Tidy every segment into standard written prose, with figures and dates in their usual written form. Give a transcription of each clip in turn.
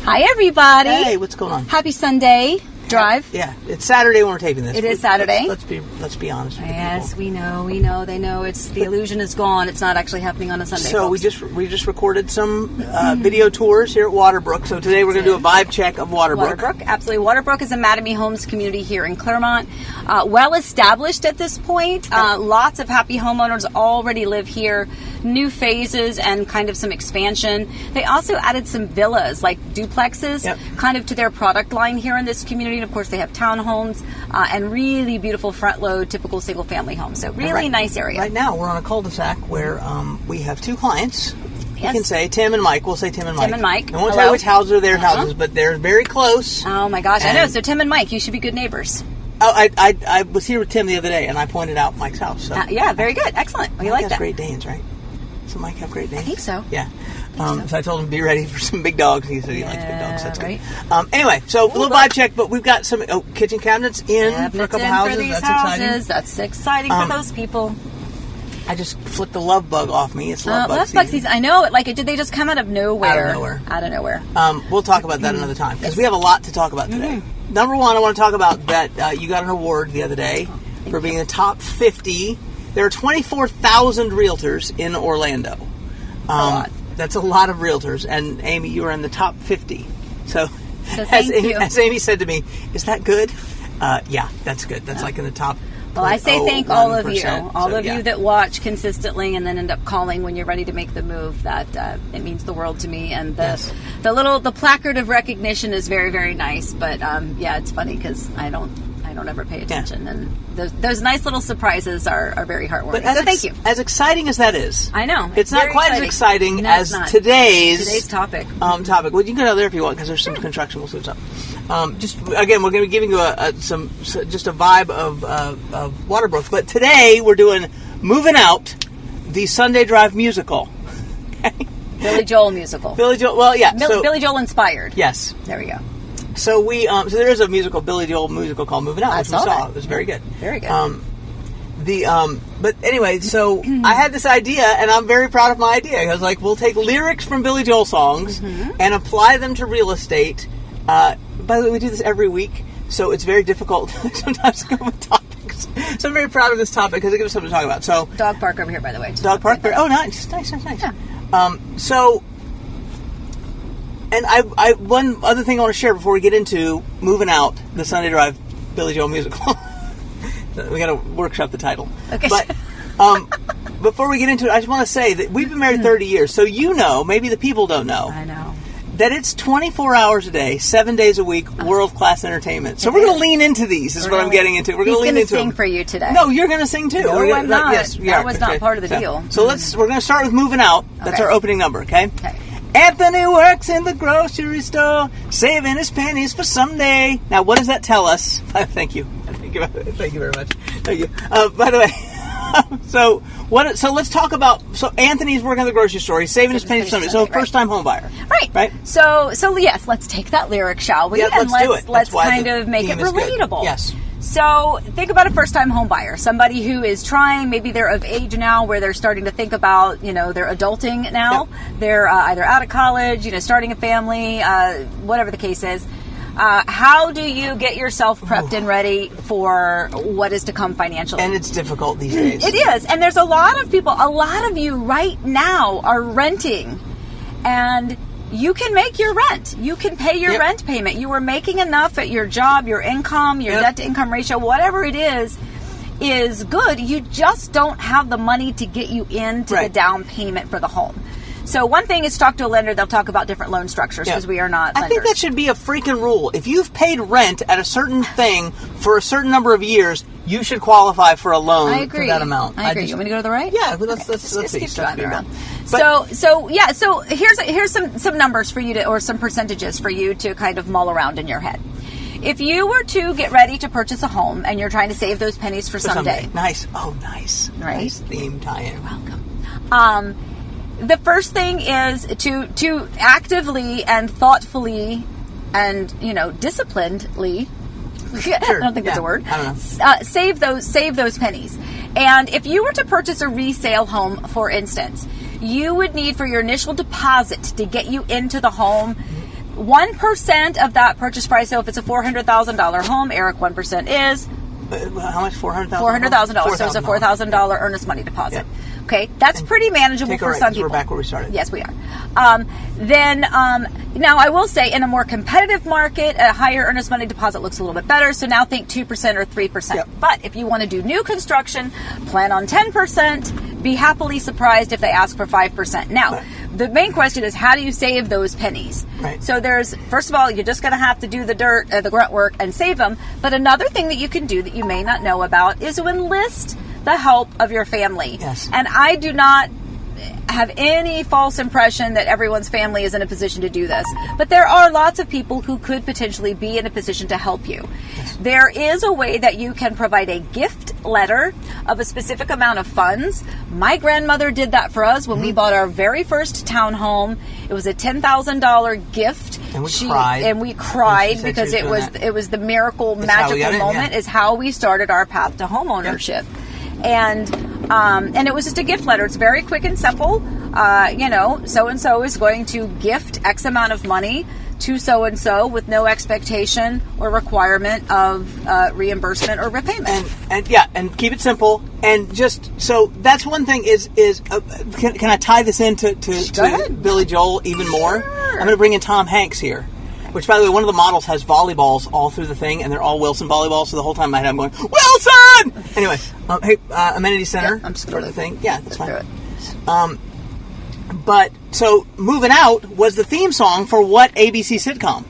Hi, everybody. Hey, what's going on? Happy Sunday drive. Yeah, it's Saturday when we're taping this. It is Saturday. Let's be honest with yes, people. we know. They know it's the illusion is gone. It's not actually happening on a Sunday. So folks. we just recorded some video tours here at Waterbrooke. So today we're going to do a vibe check of Waterbrooke. Waterbrooke, absolutely. Waterbrooke is a Mattamy Homes community here in Clermont. Well established at this point. Lots of happy homeowners already live here. New phases and kind of some expansion. They also added some villas, like duplexes, kind of to their product line here in this community. And of course, they have townhomes and really beautiful front load, typical single family homes. So really nice area. Right now, we're on a cul-de-sac where we have two clients. Yes. You can say Tim and Mike. We'll say Tim and Mike. Tim and Mike. I won't tell you which houses are their houses, but they're very close. Oh my gosh, I know. So Tim and Mike, you should be good neighbors. Oh, I was here with Tim the other day, and I pointed out Mike's house. So. Yeah, very good. Excellent. We like that. Mike has Great Danes, right? So Mike have Great Danes? I think so. Yeah. So I told him to be ready for some big dogs. He said he likes big dogs. That's right. good. Anyway, so a little vibe check, but we've got some kitchen cabinets in for a couple houses. For these That's houses. exciting. That's exciting for those people. I just flicked the love bug off me. It's love bug season. I know. Did they just come out of nowhere? Out of nowhere. Out of nowhere. We'll talk about that another time because we have a lot to talk about today. Number one, I want to talk about that you got an award the other day for being the top 50. There are 24,000 realtors in Orlando. That's a lot of realtors. And Amy, you were in the top 50. So thank you. As Amy said to me, is that good? Yeah, that's good. That's like in the top. Well, I say thank all of you. All of you that watch consistently and then end up calling when you're ready to make the move. That it means the world to me. And the placard of recognition is very, very nice. But it's funny because I don't ever pay attention. And those nice little surprises are very heartwarming. But so thank you. As exciting as that is, I know it's not quite as exciting as today's topic. Topic. Well, you can go out there if you want because there's some construction. We'll see what's up. Just again, we're going to be giving you just a vibe of Waterbrooke. But today we're doing Movin Out, the Sunday Drive musical. Billy Joel musical. Billy Joel. Well, yeah. Billy Joel inspired. Yes. There we go. So so there is a Billy Joel musical called Movin Out, which we saw. It was very good. Very good. But anyway, so I had this idea, and I'm very proud of my idea. I was like, we'll take lyrics from Billy Joel songs and apply them to real estate. By the way, we do this every week, so it's very difficult sometimes to come up with topics. So I'm very proud of this topic because it gives us something to talk about. So dog park over here, by the way. Dog park. Oh, nice. Yeah. And I one other thing I want to share before we get into Moving Out, the Sunday Drive Billy Joel musical. We got to workshop the title. Okay. But before we get into it, I just want to say that we've been married 30 years, so maybe the people don't know. I know. That it's 24 hours a day, 7 days a week, world-class entertainment. So we're going to lean into these, is what I'm getting into. We're going to lean into sing for you today. No, you're going to sing too. No, I'm not. Yes, that was not part of the deal. So we're going to start with Moving Out. That's our opening number, okay? Okay. Anthony works in the grocery store, saving his pennies for someday. Now, what does that tell us? Thank you. Thank you very much. Thank you. By the way, so let's talk about. So Anthony's working at the grocery store. He's saving his pennies for someday. So first time home buyer. Right. So yes, let's take that lyric, shall we? Yeah, let's do it. Let's kind of make it relatable. Yes. So think about a first-time home buyer, somebody who is trying, maybe they're of age now where they're starting to think about, they're adulting now. Yep. They're either out of college, starting a family, whatever the case is. How do you get yourself prepped and ready for what is to come financially? And it's difficult these days. It is. And there's a lot of you right now are renting, and you can make your rent. You can pay your rent payment. You are making enough at your job, your income, your debt-to-income ratio, whatever it is good. You just don't have the money to get you into the down payment for the home. So one thing is to talk to a lender. They'll talk about different loan structures because we are not lenders. I think that should be a freaking rule. If you've paid rent at a certain thing for a certain number of years, you should qualify for a loan for that amount. I agree. You want me to go to the right? Yeah, let's see. Keep driving around. So here's some numbers for you or some percentages for you to kind of mull around in your head. If you were to get ready to purchase a home and you're trying to save those pennies for someday. Nice. Oh, nice. Right? Nice theme tie-in. You're welcome. The first thing is to actively and thoughtfully and disciplinedly. Sure. I don't think that's a word. I don't know. Save those pennies. And if you were to purchase a resale home, for instance, you would need for your initial deposit to get you into the home 1% of that purchase price. So if it's a $400,000 home, Eric, 1% is how much? $400,000. $400,000. So it's a $4,000 earnest money deposit. Yep. Okay, that's pretty manageable for some people. We're back where we started. Yes, we are. Now I will say, in a more competitive market, a higher earnest money deposit looks a little bit better. So now think 2% or 3%. Yep. But if you want to do new construction, plan on 10%. Be happily surprised if they ask for 5%. Now, the main question is, how do you save those pennies? Right. So first of all, you're just going to have to do the grunt work and save them. But another thing that you can do that you may not know about is to enlist the help of your family. Yes. And I do not have any false impression that everyone's family is in a position to do this. But there are lots of people who could potentially be in a position to help you. Yes. There is a way that you can provide a gift letter of a specific amount of funds. My grandmother did that for us when we bought our very first townhome. It was a $10,000 gift. And we cried. Because it was the miracle, magical moment is how we started our path to home ownership. Yep. And it was just a gift letter. It's very quick and simple. So-and-so is going to gift X amount of money to so-and-so with no expectation or requirement of reimbursement or repayment. And keep it simple. And just, so that's one thing can I tie this into to Billy Joel even more? Sure. I'm going to bring in Tom Hanks here. Which, by the way, one of the models has volleyballs all through the thing, and they're all Wilson volleyballs, so the whole time in my head I'm going, Wilson! Anyway, hey, Amenity Center. I'm just for the thing. Yeah, that's fine. But, so, Movin' Out was the theme song for what ABC sitcom?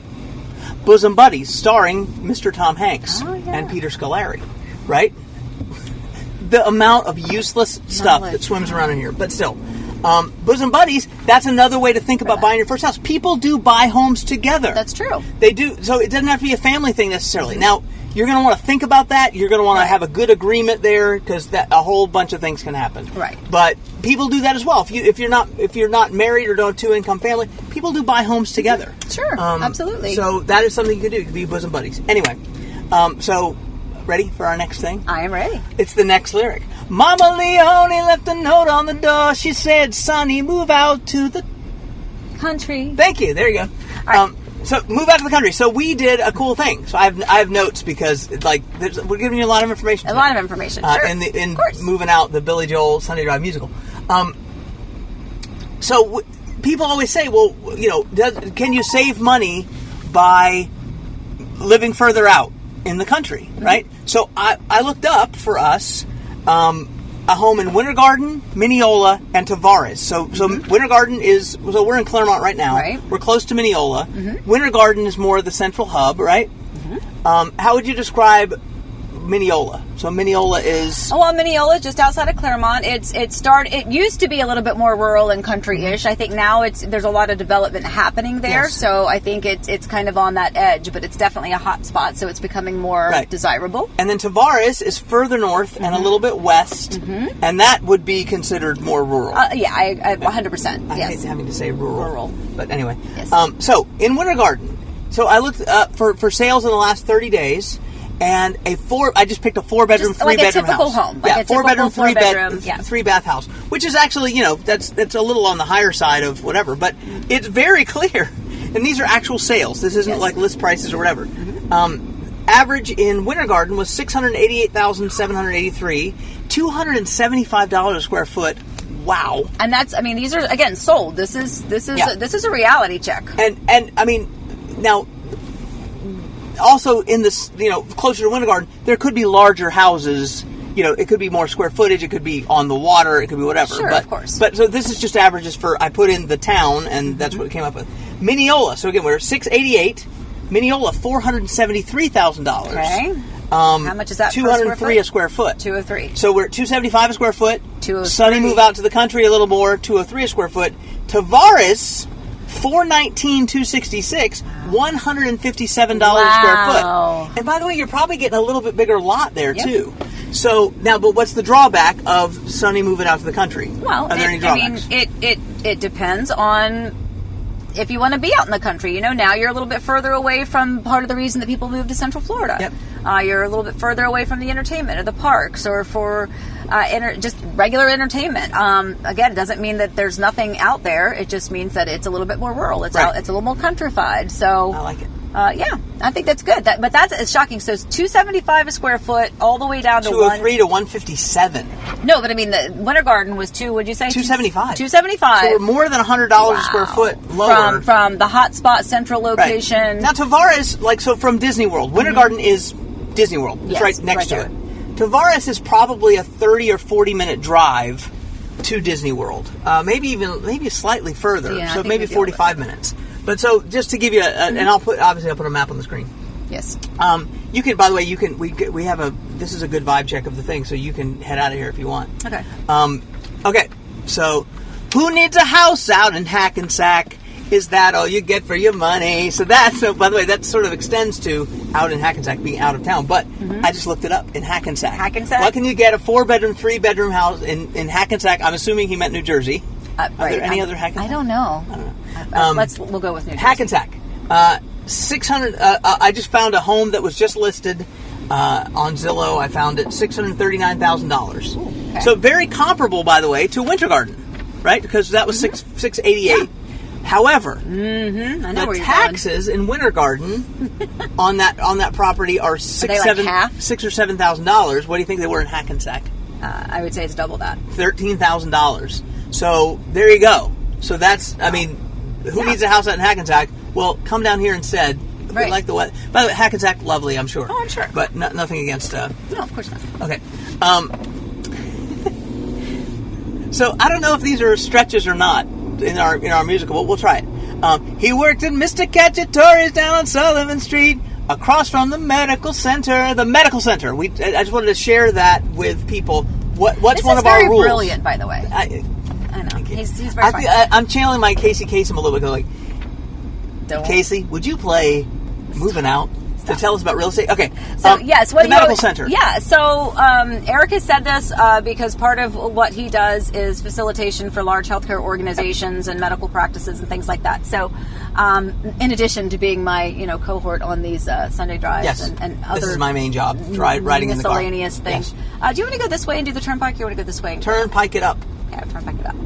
Bosom Buddies, starring Mr. Tom Hanks and Peter Scolari, right? The amount of useless stuff that swims around in here, but still. Bosom Buddies, that's another way to think about buying your first house. People do buy homes together. That's true. They do. So it doesn't have to be a family thing necessarily. Now, you're going to want to think about that. You're going to want to have a good agreement there because a whole bunch of things can happen. Right. But people do that as well. If you're not married or don't have a two-income family, people do buy homes together. Sure. Absolutely. So that is something you can do. You can be bosom buddies. Anyway, so ready for our next thing? I am ready. It's the next lyric. Mama Leone left a note on the door. She said, Sonny, move out to the country. Thank you. There you go. Right. So move out to the country. So we did a cool thing. So I have notes because we're giving you a lot of information. A lot of information. Sure. In Moving Out, the Billy Joel Sunday Drive musical. So people always say, well, can you save money by living further out in the country, right? So I looked up for us a home in Winter Garden, Mineola, and Tavares. So Winter Garden we're in Clermont right now. Right. We're close to Mineola. Winter Garden is more the central hub, right? How would you describe Mineola? So Mineola is... Well, Mineola, just outside of Clermont. It used to be a little bit more rural and country-ish. I think now there's a lot of development happening there. Yes. So I think it's kind of on that edge, but it's definitely a hot spot. So it's becoming more desirable. And then Tavares is further north and a little bit west, and that would be considered more rural. I 100%. I hate having to say rural. But anyway, yes. So in Winter Garden, so I looked for sales in the last 30 days. And I just picked a 4-bedroom, 3-bedroom house. Home. Like 4-bedroom, 3-bath house, which is actually, that's a little on the higher side of whatever, but it's very clear. And these are actual sales. This isn't like list prices or whatever. Average in Winter Garden was $688,783, $275 a square foot. Wow. And these are again sold. This is a reality check. And now. Also, in this, closer to Winter Garden, there could be larger houses. It could be more square footage. It could be on the water. It could be whatever. Sure, of course. But so this is just averages I put in the town, and that's what it came up with. Mineola. So again, we're $688,000. Mineola, $473,000. Okay. How much is that? $203 a square foot. 203. So we're at $275 a square foot. 203. Sunny move out to the country a little more. $203 a square foot. Tavares. $419,266, $157 a square foot. And by the way, you're probably getting a little bit bigger lot there too. So now, but what's the drawback of Sonny moving out to the country? Well, are there any drawbacks? It depends on if you want to be out in the country. Now you're a little bit further away from part of the reason that people move to Central Florida. Yep. You're a little bit further away from the entertainment or the parks, or for just regular entertainment. Again, it doesn't mean that there's nothing out there. It just means that it's a little bit more rural. It's Right. it's a little more countrified. So I like it. Yeah, I think that's good. But it's shocking. So it's $275 a square foot, all the way down to 203 to 157. No, but I mean the Winter Garden was what'd you say? 275. 275. So we're more than $100 a square foot lower from the hotspot central location. Right. Now Tavares, from Disney World, Winter Garden is Disney World. It's Yes, right next right to it. Tavares is probably a 30 or 40 minute drive to Disney World. Maybe slightly further. Yeah, so maybe 45 minutes. But so just to give you and I'll put a map on the screen. Yes. You can, by the way, we have this is a good vibe check of the thing, so you can head out of here if you want. Okay. Okay. So, who needs a house out in Hackensack? Is that all you get for your money? So by the way, that sort of extends to out in Hackensack being out of town. But I just looked it up in Hackensack. Hackensack? What can you get a 4-bedroom, 3-bedroom house in Hackensack? I'm assuming he meant New Jersey. Are there any other Hackensack? I don't know. We'll go with New Jersey. Hackensack. 600. I just found a home that was just listed on Zillow. I found it $639,000. Okay. So very comparable, by the way, to Winter Garden, right? Because that was $688. Yeah. However, I know the taxes in Winter Garden on that property are $6 or $7,000. What do you think they were in Hackensack? I would say it's double that. $13,000. So there you go. So that's, who needs a house out in Hackensack? Well, come down here instead. Right. We like the weather. By the way, Hackensack, lovely, I'm sure. Oh, I'm sure. But nothing against... No, of course not. Okay. So I don't know if these are stretches or not in our musical, but we'll try it. He worked at Mr. Cacciatore's down on Sullivan Street, across from the medical center. The medical center. I just wanted to share that with people. What's one of our rules? This is very brilliant, by the way. I know. He's very funny. I'm channeling my Casey Kasem a little bit. Like, Don't. Casey, would you play Moving Out to tell us about real estate? Okay. So, yes. The medical center. Yeah. So, Eric has said this because part of what he does is facilitation for large healthcare organizations and medical practices and things like that. So, in addition to being my, cohort on these Sunday drives yes. and other... This is my main job, riding in the car. Miscellaneous things. Yes. Do you want to go this way and do the turnpike, or you want to go this way? Turnpike it up. Yeah, turnpike it up.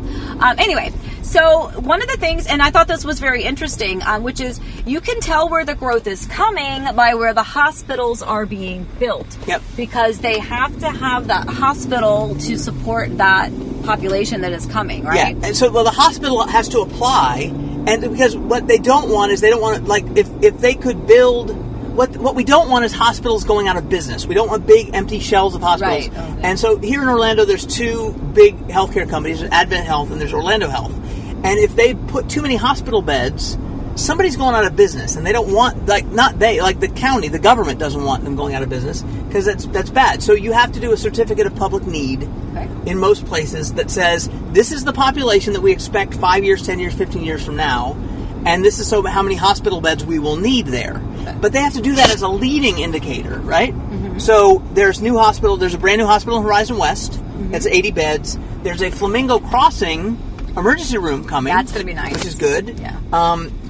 Anyway, so one of the things, and I thought this was very interesting, which is you can tell where the growth is coming by where the hospitals are being built. Yep. Because they have to have that hospital to support that population that is coming, right? Yeah, and so the hospital has to apply, and because what they don't want is if they could build. What we don't want is hospitals going out of business. We don't want big empty shells of hospitals. Right. Oh, and so here in Orlando, there's 2 big healthcare companies, there's Advent Health and there's Orlando Health. And if they put too many hospital beds, somebody's going out of business. And they don't want, the county, the government doesn't want them going out of business because that's bad. So you have to do a certificate of public need in most places that says, this is the population that we expect 5 years, 10 years, 15 years from now. And this is how many hospital beds we will need there. Okay. But they have to do that as a leading indicator, right? Mm-hmm. So there's a brand new hospital in Horizon West. Mm-hmm. That's 80 beds. There's a Flamingo Crossing emergency room coming. That's going to be nice. Which is good. Yeah.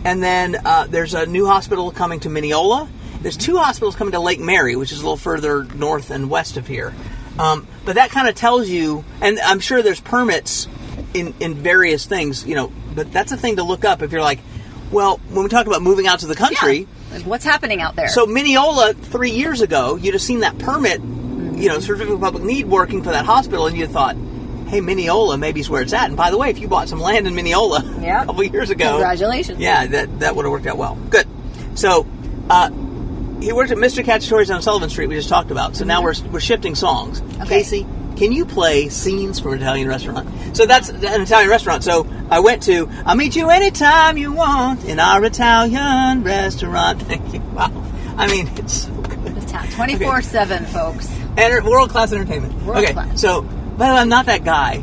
And then there's a new hospital coming to Mineola. There's 2 hospitals coming to Lake Mary, which is a little further north and west of here. But that kind of tells you, and I'm sure there's permits in various things, but that's a thing to look up if you're like, well, when we talk about moving out to the country... Yeah. What's happening out there? So Mineola, 3 years ago, you'd have seen that permit, certificate of public need working for that hospital, and you thought, hey, Mineola maybe is where it's at. And by the way, if you bought some land in Mineola a couple of years ago... Congratulations. Yeah, that would have worked out well. Good. So, he worked at Mr. Cacciatore's on Sullivan Street, we just talked about. So now we're shifting songs. Okay. Casey, can you play Scenes from an Italian Restaurant? So that's an Italian restaurant. So I went to, I'll meet you anytime you want in our Italian restaurant. Thank you. Wow. I mean, it's so good. 24/7, folks. And world-class entertainment. World-class. So, by the way, I'm not that guy.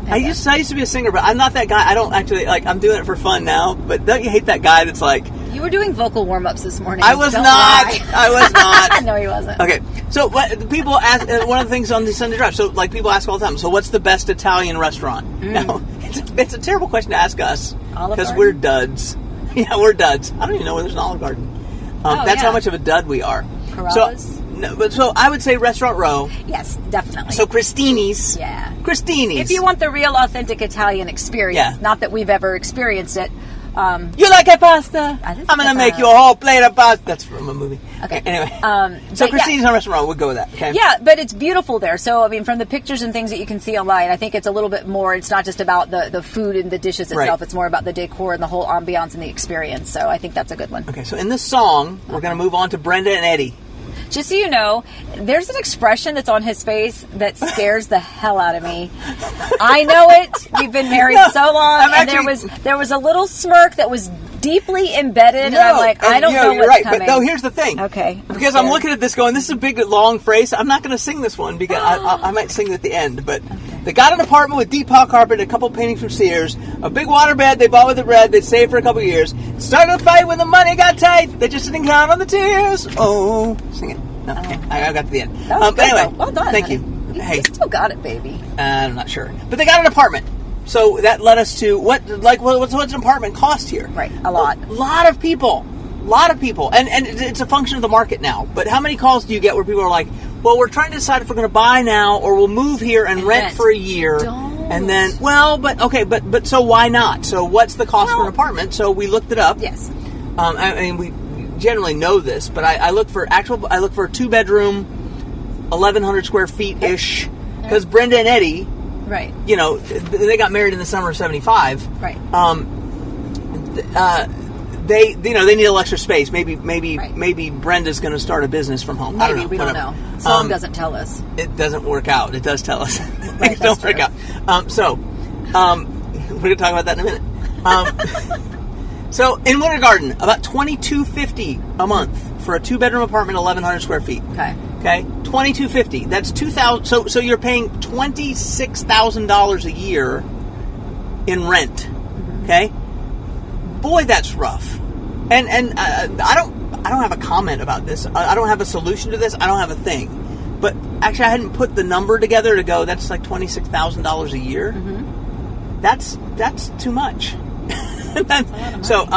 I used to be a singer, but I'm not that guy. I don't actually, I'm doing it for fun now. But don't you hate that guy that's like... You were doing vocal warm-ups this morning. I was not. No, he wasn't. Okay. So people ask, one of the things on the Sunday Drive, so people ask all the time, so what's the best Italian restaurant? Now, it's a terrible question to ask us. Because we're duds. Yeah, we're duds. I don't even know where there's an Olive Garden. That's how much of a dud we are. Corollas? So, No, but so I would say Restaurant Row. Yes, definitely. So Cristini's. Yeah. Cristini's. If you want the real authentic Italian experience, not that we've ever experienced it. You like a pasta? I'm going to make you a whole plate of pasta. That's from a movie. Okay. Anyway. So Cristini's on Restaurant Row. We'll go with that. Okay. Yeah, but it's beautiful there. So, I mean, from the pictures and things that you can see online, I think it's a little bit more, it's not just about the food and the dishes itself. Right. It's more about the decor and the whole ambiance and the experience. So I think that's a good one. Okay, so in this song, we're going to move on to Brenda and Eddie. Just so you know, there's an expression that's on his face that scares the hell out of me. I know it. We've been married so long, and there was a little smirk that was deeply embedded, and I'm like, I don't know what's coming. But no, here's the thing. Okay. Because I'm looking at this going, this is a big, long phrase. I'm not going to sing this one because I might sing it at the end. But they got an apartment with deep hot carpet, a couple paintings from Sears, a big waterbed they bought with the red they'd saved for a couple years. Started a fight when the money got tight. They just didn't count on the tears. Oh, sing it. No, okay. I got to the end. That was good, anyway, though. Well done. Thank honey. you. You still got it, baby. I'm not sure, but they got an apartment. So that led us to what's an apartment cost here? Right, a lot. A lot of people, and it's a function of the market now. But how many calls do you get where people are like, "Well, we're trying to decide if we're going to buy now or we'll move here and rent for a year." And then, but so why not? So what's the cost for an apartment? So we looked it up. Yes. I mean, we generally know this, but I look for a 2-bedroom, 1,100 square feet ish, because Brenda and Eddie. Right. You know, they got married in the summer of '75. Right. They need a little extra space. Maybe Brenda's going to start a business from home. Maybe, I don't know. we don't know. Song doesn't tell us. It doesn't work out. It does tell us. Right, Things don't work out. We're going to talk about that in a minute. So in Winter Garden, about $2,250 a month for a 2-bedroom apartment, 1,100 square feet. Okay. $2,250. That's $2,000. So you're paying $26,000 a year in rent. Mm-hmm. Okay. Boy, that's rough. And I don't have a comment about this. I don't have a solution to this. I don't have a thing. But actually, I hadn't put the number together to go. That's like $26,000 a year. Mm-hmm. That's too much. So,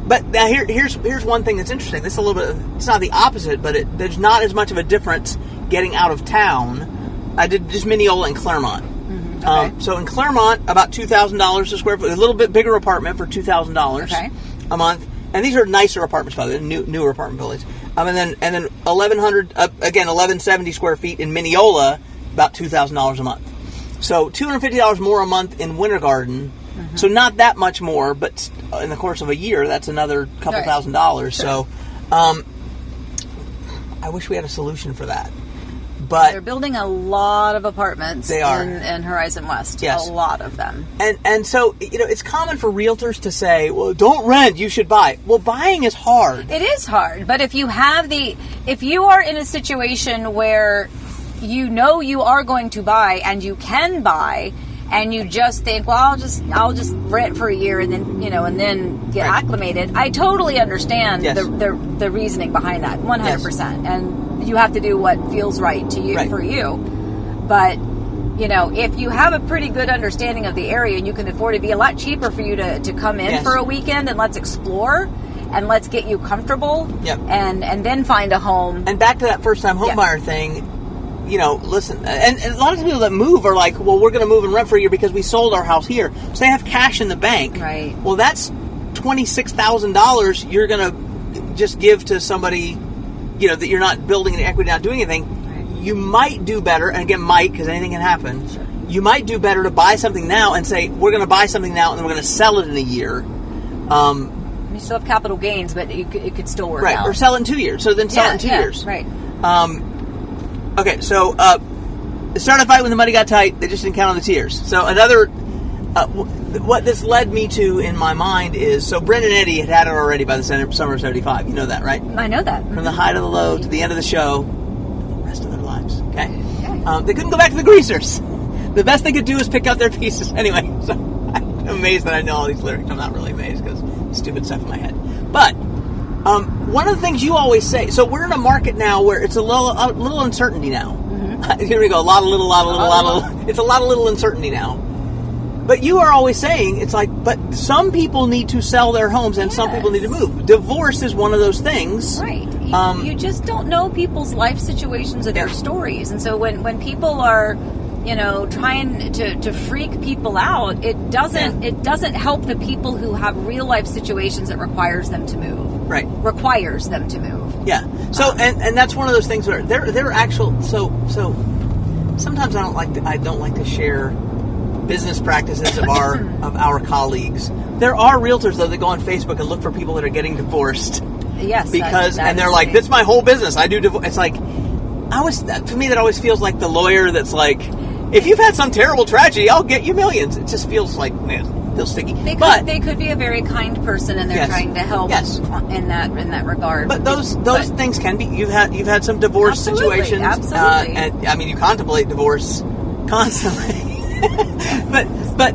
but now here's one thing that's interesting. This is a little bit. It's not the opposite, but there's not as much of a difference getting out of town. I did just Mineola and Clermont. Mm-hmm. Okay. So in Clermont, about $2,000 a square foot, a little bit bigger apartment for $2,000 a month. And these are nicer apartments, by the way, newer apartment buildings. And then 1,100 again 1,170 square feet in Mineola, about $2,000 a month. So $250 more a month in Winter Garden. Mm-hmm. So not that much more, but in the course of a year, that's another couple $1,000. Sure. So I wish we had a solution for that. But they're building a lot of apartments they are. in Horizon West. Yes. A lot of them. And so, it's common for realtors to say, well, don't rent, you should buy. Well, buying is hard. It is hard. But if you are in a situation where you know you are going to buy and you can buy, and you just think, well, I'll just rent for a year and then get acclimated. I totally understand the reasoning behind that, 100%. Yes. And you have to do what feels right to you for you. But if you have a pretty good understanding of the area and you can afford it, it'd be a lot cheaper for you to come in for a weekend and let's explore and let's get you comfortable. Yep. And then find a home. And back to that first time homebuyer thing. Listen, and a lot of people that move are like, well, we're going to move and rent for a year because we sold our house here. So they have cash in the bank. Right. Well, that's $26,000 you're going to just give to somebody, that you're not building any equity, not doing anything. Right. You might do better, and again, because anything can happen. Sure. You might do better to buy something now and say, we're going to buy something now and then we're going to sell it in a year. You still have capital gains, but it could still work out. Right, or sell it in 2 years. So then sell it in 2 years. Right. Okay, so it started a fight when the money got tight. They just didn't count on the tears. So another, what this led me to in my mind is, so Brenda and Eddie had it already by the summer of '75. You know that, right? I know that. From the high to the low to the end of the show, the rest of their lives. Okay. They couldn't go back to the greasers. The best they could do is pick out their pieces. Anyway, so I'm amazed that I know all these lyrics. I'm not really amazed because stupid stuff in my head. But one of the things you always say, so we're in a market now where it's a little uncertainty now. Mm-hmm. Here we go, a lot of little. It's a lot of little uncertainty now. But you are always saying, it's like, but some people need to sell their homes and some people need to move. Divorce is one of those things. Right. You just don't know people's life situations or their stories. And so when people are, trying to freak people out, it doesn't help the people who have real life situations that requires them to move. Right. Requires them to move. Yeah. So, and that's one of those things where they're actual, so sometimes I don't like to share business practices of our colleagues. There are realtors though that go on Facebook and look for people that are getting divorced. Yes, because and they're like, "That's my whole business. I do divorce." It's like, to me that always feels like the lawyer that's like, "If you've had some terrible tragedy, I'll get you millions." It just feels like, man, feels sticky. They could be a very kind person and they're trying to help in that regard. But those things can be. You've had some divorce situations. Absolutely. And I mean, you contemplate divorce constantly. but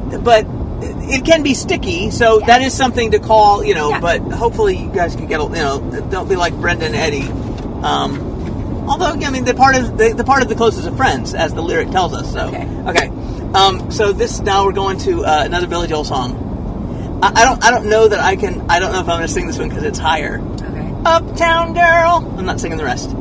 it can be sticky, so that is something to call, but hopefully you guys can get, don't be like Brenda and Eddie. Although, I mean, the part of the closest of friends, as the lyric tells us. So, okay. So now we're going to another Billy Joel song. I don't know that I don't know if I'm going to sing this one because it's higher. Okay. Uptown Girl. I'm not singing the rest.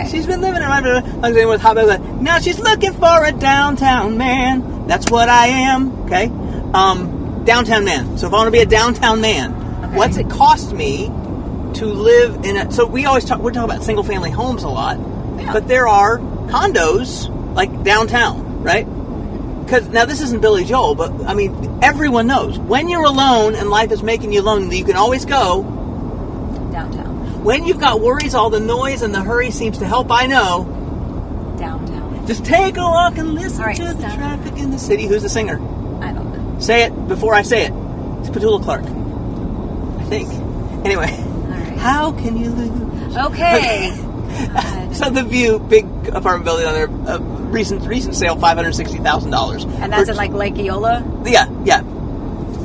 She's been living her with hot baby. Now she's looking for a downtown man. That's what I am. Okay. Downtown man. So if I want to be a downtown man, what's it cost me to live in a? So we're talking about single family homes a lot, but there are condos like downtown, right? Because now this isn't Billy Joel, but I mean everyone knows when you're alone and life is making you lonely, you can always go downtown. When you've got worries, all the noise and the hurry seems to help. I know. Downtown. Just take a walk and listen to the traffic in the city. Who's the singer? I don't know. Say it before I say it. It's Petula Clark, I think. Anyway, how can you lose? Okay. So the View, big apartment building on there, recent sale, $560,000. And that's in like Lake Eola? Yeah.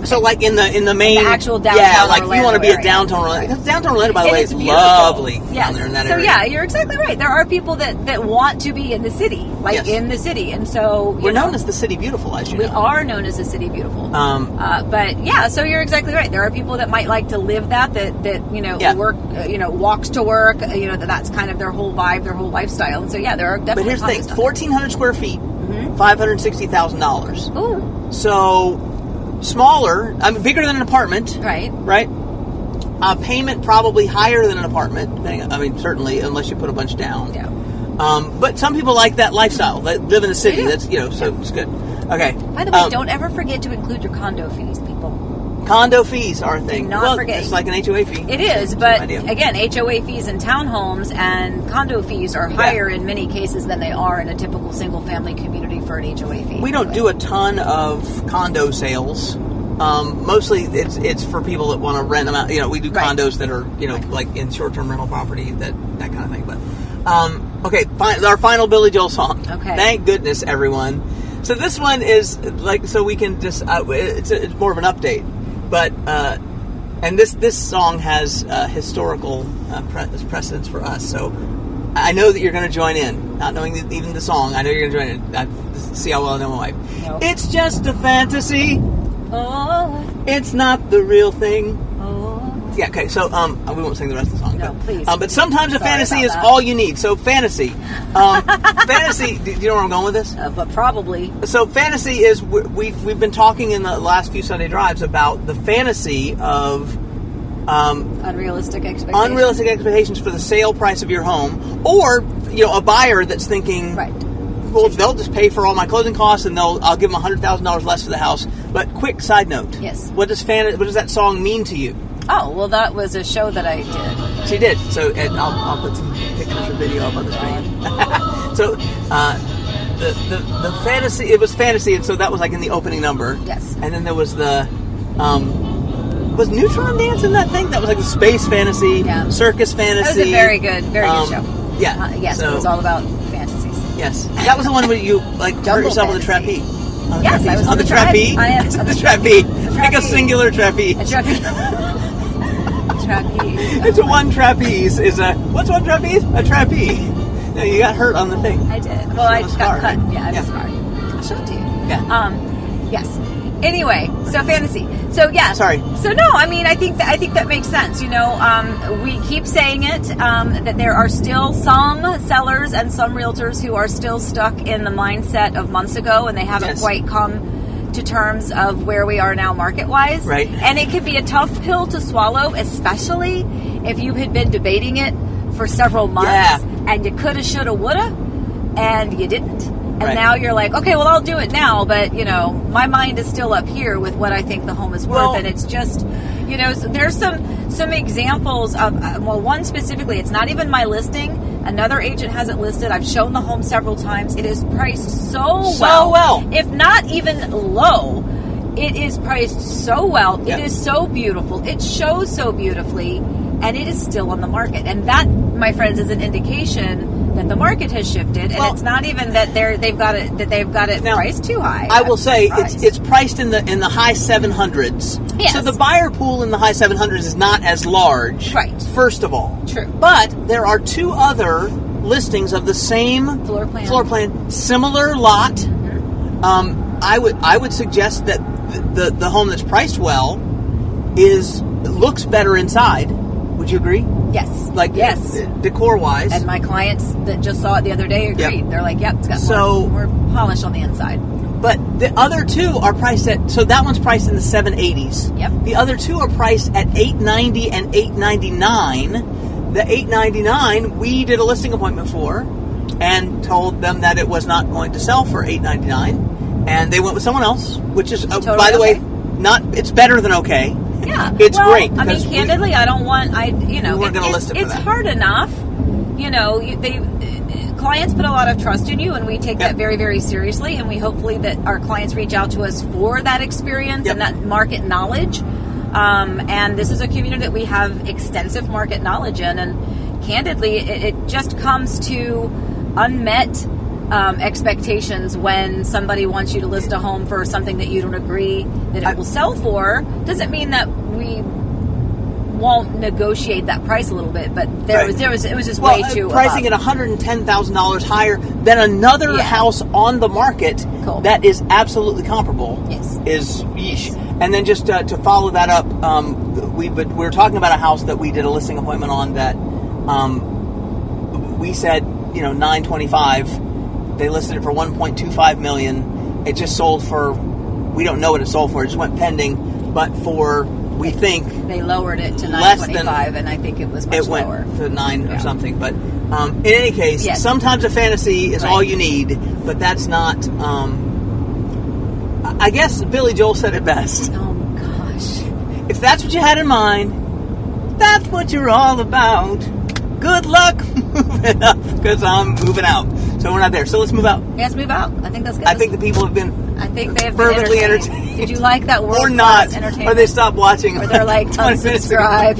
So like in the main, the actual downtown like if you want to be area. A downtown Orlando, because downtown Orlando, by the way, is beautiful. lovely down there in that area. So yeah, you're exactly right. There are people that want to be in the city, in the city, and so we're known as the City Beautiful, as you know. We are known as the City Beautiful. But yeah, so you're exactly right. There are people that might like to live that work, walks to work, that's kind of their whole vibe, their whole lifestyle, and so yeah, there are definitely. But here's the thing: 1,400 square feet, $560,000. Ooh. So. Smaller, I mean, bigger than an apartment. Right. Payment probably higher than an apartment. Certainly, unless you put a bunch down. Yeah. But some people like that lifestyle. They live in the city. Yeah. That's so it's good. Okay. By the way, don't ever forget to include your condo fees, people. Condo fees are a thing. Do not forget. It's like an HOA fee. It is, but again, HOA fees in townhomes and condo fees are higher in many cases than they are in a typical single-family community for an HOA fee. We don't do a ton of condo sales. Mostly, it's for people that want to rent them out. We do condos that are like in short-term rental property, that kind of thing. But our final Billy Joel song. Okay. Thank goodness, everyone. So this one is so we can just it's more of an update. But and this song has historical precedence for us. So I know that you're going to join in, not knowing even the song. I know you're going to join in. See how well I know my wife. Nope. It's just a fantasy. Oh. It's not the real thing. Oh. Yeah. Okay. So we won't sing the rest of the song. No, please. But sometimes a fantasy is that. all you need. So fantasy. Fantasy. Do you know where I'm going with this? But probably. So fantasy is we've been talking in the last few Sunday drives about the fantasy of unrealistic expectations for the sale price of your home, or a buyer that's thinking, well, they'll just pay for all my closing costs and I'll give them $100,000 less for the house. But quick side note, yes, what does that song mean to you? Oh, well, that was a show that I did. She did. So I'll put some pictures or video up on the screen. So the fantasy, it was fantasy, and so that was like in the opening number. Yes. And then there was the was Neutron Dance in that thing? That was like the space fantasy, circus fantasy. That was a very good show. Yeah. Yes, so, it was all about fantasies. Yes. That was the one where you hurt yourself with a trapeze. Yes, I was on the trapeze. I am. The trapeze. Like a singular trapeze. A trapeze. It's one trapeze. What's one trapeze? A trapeze. No, you got hurt on the thing. I did. Well, I got cut. Right? Yeah, I was scarred. I'll show it to you. Yeah. Yes. Anyway, so fantasy. So yeah. Sorry. So no, I mean, I think that makes sense. You know, we keep saying it that there are still some sellers and some realtors who are still stuck in the mindset of months ago, and they haven't quite come to terms of where we are now market-wise. Right. And it can be a tough pill to swallow, especially if you had been debating it for several months and you coulda, shoulda, woulda, and you didn't. And now you're like, okay, well, I'll do it now, but, you know, my mind is still up here with what I think the home is worth, and it's just, you know, so there's some examples of, well, one specifically, it's not even my listing. Another agent has it listed. I've shown the home several times. It is priced so well. If not even low, it is priced so well. It is so beautiful. It shows so beautifully, and it is still on the market. And that, my friends, is an indication that the market has shifted, and it's not even that they've got it now, priced too high. I will say it's priced in the high 700s. Yes. So the buyer pool in the high 700s is not as large. Right. First of all. True. But there are two other listings of the same floor plan, similar lot. Mm-hmm. I would suggest that the home that's priced well looks better inside. Would you agree? Yes. Yes. Decor-wise. And my clients that just saw it the other day agreed. Yep. They're like, yep, it's got more polish on the inside. But the other two are priced at, so that one's priced in the 780s. Yep. The other two are priced at $890 and $899. The $899 we did a listing appointment for and told them that it was not going to sell for $899, and they went with someone else, which is totally by the way, it's better than okay. Yeah, it's great. I mean, candidly, I don't want. We weren't going to list it for that. It's hard enough. You know, clients put a lot of trust in you, and we take that very, very seriously. And we hopefully that our clients reach out to us for that experience and that market knowledge. And this is a community that we have extensive market knowledge in. And candidly, it just comes to unmet expectations when somebody wants you to list a home for something that you don't agree that it will sell for. Doesn't mean that we won't negotiate that price a little bit, but it was just way too pricing above. at $110,000 higher than another house on the market that is absolutely comparable. Is yeesh. And then just to follow that up, we were talking about a house that we did a listing appointment on that we said $925. They listed it for $1.25 million. It just sold for, we don't know what it sold for. It just went pending, but we think they lowered it to $925, and I think it was much lower. It went to $9 or something. But in any case, sometimes a fantasy is all you need, but that's not. I guess Billy Joel said it best. Oh gosh! If that's what you had in mind, that's what you're all about. Good luck moving up, because I'm moving out. So we're not there. So let's move out. Yes, move out. I think that's good. I think the people have been. I think they have fervently been entertained. Did you like that or not? Entertainment? Or they stopped watching. Or they're like, unsubscribe.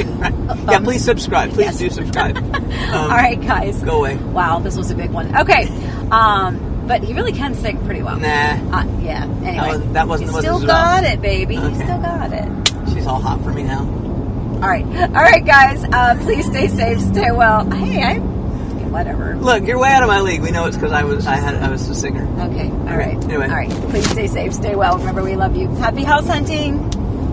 Yeah, please subscribe. Please do subscribe. All right, guys. Go away. Wow, this was a big one. Okay, but he really can sing pretty well. Nah. Yeah. Anyway, that wasn't. You still got it, baby. Okay. You still got it. She's all hot for me now. All right, guys. Please stay safe, stay well. Hey, whatever. Look, you're way out of my league. We know it's because I was a singer. Okay. All right. Anyway. All right. Please stay safe, stay well. Remember, we love you. Happy house hunting.